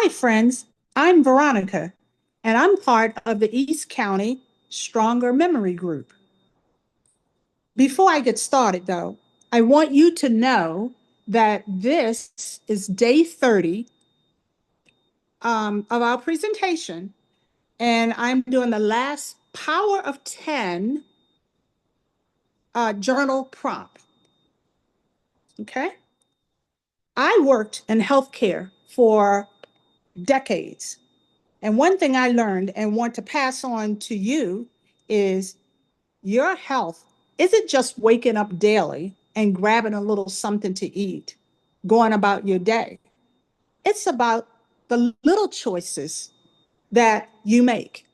Hi, friends. I'm Veronica, and I'm part of the East County Stronger Memory Group. Before I get started, though, I want you to know that this is day 30 of our presentation, and I'm doing the last Power of 10 journal prompt. Okay? I worked in healthcare for decades. And one thing I learned and want to pass on to you is your health isn't just waking up daily and grabbing a little something to eat, going about your day. It's about the little choices that you make.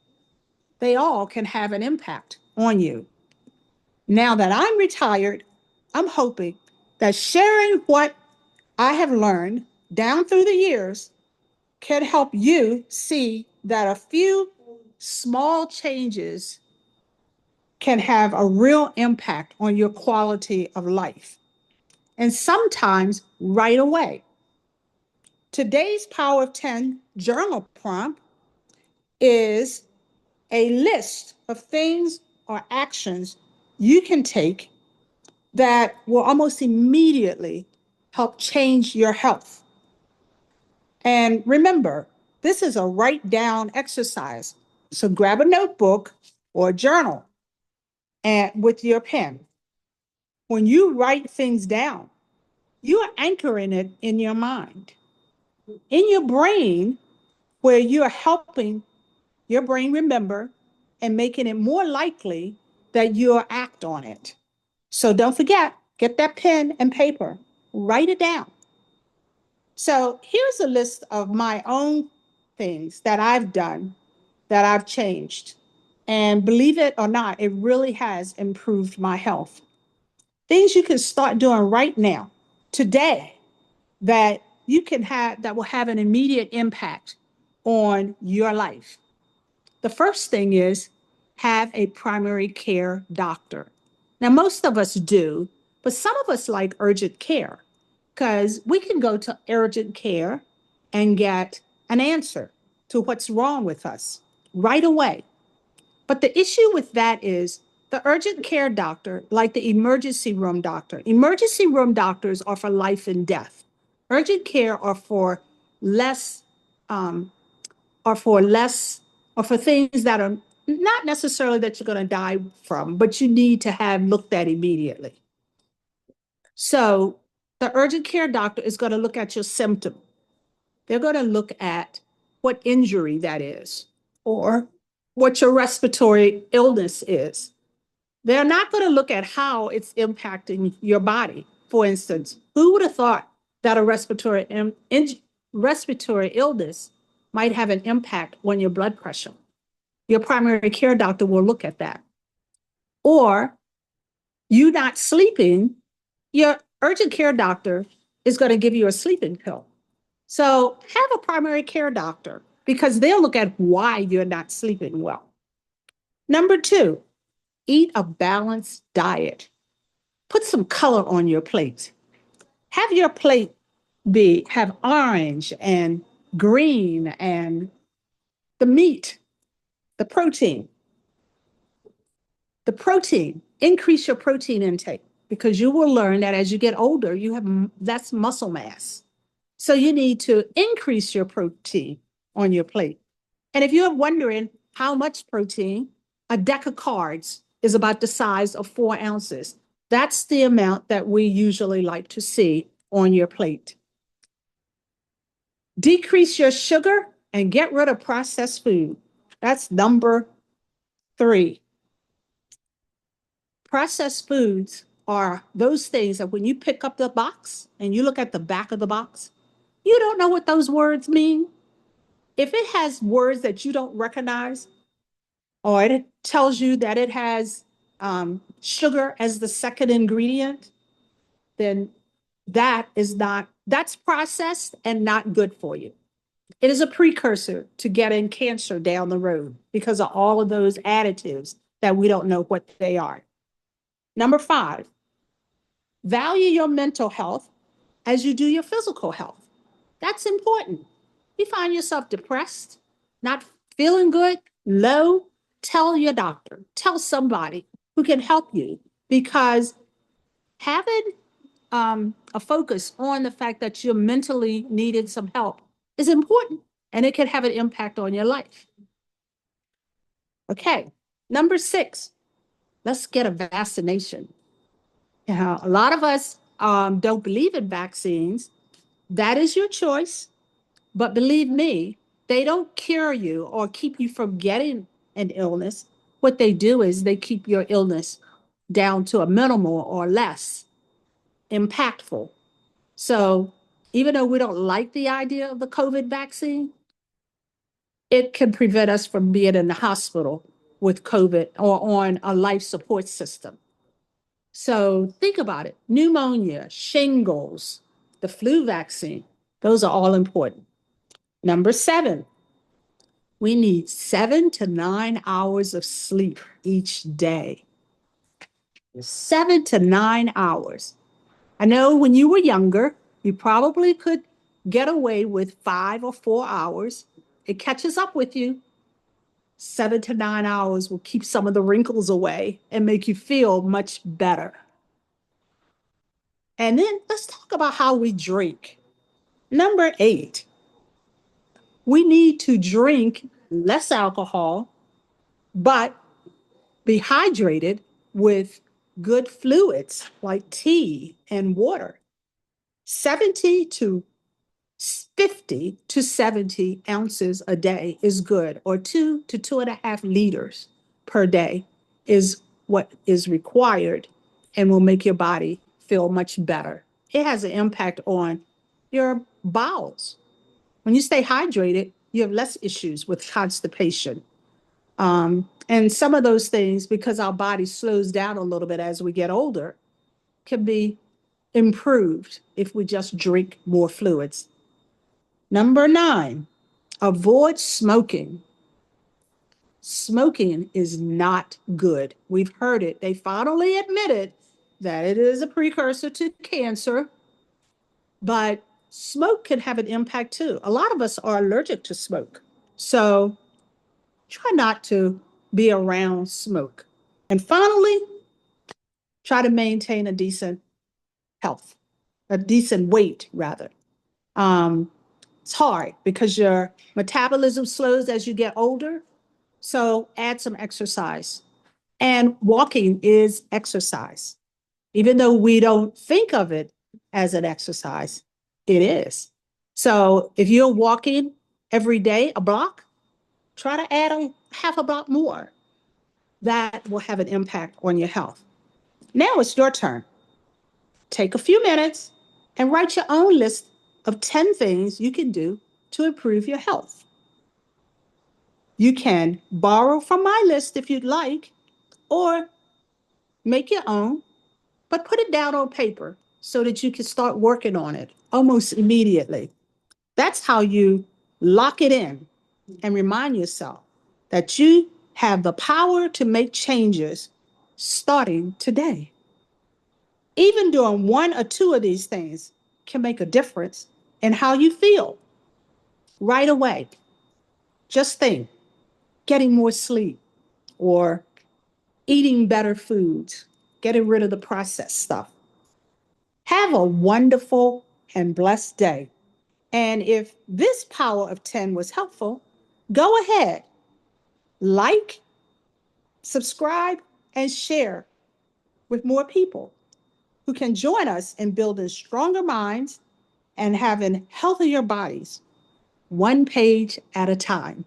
They all can have an impact on you. Now that I'm retired, I'm hoping that sharing what I have learned down through the years can help you see that a few small changes can have a real impact on your quality of life, and sometimes right away. Today's Power of 10 journal prompt is a list of things or actions you can take that will almost immediately help change your health. And remember, this is a write down exercise. So grab a notebook or a journal and with your pen. When you write things down, you are anchoring it in your mind, in your brain, where you are helping your brain remember and making it more likely that you'll act on it. So don't forget, get that pen and paper, write it down. So here's a list of my own things that I've done, that I've changed. And believe it or not, it really has improved my health. Things you can start doing right now, today, that you can have that will have an immediate impact on your life. The first thing is have a primary care doctor. Now, most of us do, but some of us like urgent care because we can go to urgent care and get an answer to what's wrong with us right away. But the issue with that is the urgent care doctor, like the emergency room doctors are for life and death. Urgent care are for less, um, are for less, or for things that are not necessarily that you're going to die from, but you need to have looked at immediately. So the urgent care doctor is going to look at your symptom. They're going to look at what injury that is or what your respiratory illness is. They're not going to look at how it's impacting your body. For instance, who would have thought that a respiratory illness might have an impact on your blood pressure? Your primary care doctor will look at that. Or you not sleeping, your urgent care doctor is going to give you a sleeping pill. So have a primary care doctor because they'll look at why you're not sleeping well. Number two, eat a balanced diet. Put some color on your plate. Have your plate have orange and green and the meat, the protein. The protein, increase your protein intake because you will learn that as you get older, you have less muscle mass. So you need to increase your protein on your plate. And if you're wondering how much protein, a deck of cards is about the size of 4 ounces. That's the amount that we usually like to see on your plate. Decrease your sugar and get rid of processed food. That's number 3. Processed foods are those things that when you pick up the box and you look at the back of the box, you don't know what those words mean. If it has words that you don't recognize, or it tells you that it has sugar as the second ingredient, then that's processed and not good for you. It is a precursor to getting cancer down the road because of all of those additives that we don't know what they are. Number 5, value your mental health as you do your physical health. That's important. You find yourself depressed, not feeling good, low, tell your doctor, tell somebody who can help you, because having a focus on the fact that you're mentally needed some help is important, and it can have an impact on your life. Okay, number 6, let's get a vaccination. A lot of us don't believe in vaccines. That is your choice. But believe me, they don't cure you or keep you from getting an illness. What they do is they keep your illness down to a minimal or less impactful. So even though we don't like the idea of the COVID vaccine, it can prevent us from being in the hospital with COVID or on a life support system. So think about it. Pneumonia, shingles, the flu vaccine, those are all important. Number 7, we need 7 to 9 hours of sleep each day. 7 to 9 hours. I know when you were younger, you probably could get away with 5 or 4 hours. It catches up with you. 7 to 9 hours will keep some of the wrinkles away and make you feel much better. And then let's talk about how we drink. Number 8, we need to drink less alcohol, but be hydrated with good fluids like tea and water. 70 to 50 to 70 ounces a day is good, or 2 to 2.5 liters per day is what is required and will make your body feel much better. It has an impact on your bowels. When you stay hydrated, you have less issues with constipation. And some of those things, because our body slows down a little bit as we get older, can be improved if we just drink more fluids. Number 9, avoid smoking. Smoking is not good. We've heard it. They finally admitted that it is a precursor to cancer, but smoke can have an impact too. A lot of us are allergic to smoke. So try not to be around smoke. And finally, try to maintain a decent health, a decent weight, rather. It's hard because your metabolism slows as you get older. So add some exercise. And walking is exercise. Even though we don't think of it as an exercise, it is. So if you're walking every day a block, try to add a half a block more. That will have an impact on your health. Now it's your turn. Take a few minutes and write your own list of 10 things you can do to improve your health. You can borrow from my list if you'd like, or make your own, but put it down on paper so that you can start working on it almost immediately. That's how you lock it in and remind yourself that you have the power to make changes starting today. Even doing 1 or 2 of these things can make a difference in how you feel right away. Just think, getting more sleep or eating better foods, getting rid of the processed stuff. Have a wonderful and blessed day. And if this power of 10 was helpful, go ahead, like, subscribe, and share with more people who can join us in building stronger minds and having healthier bodies, one page at a time.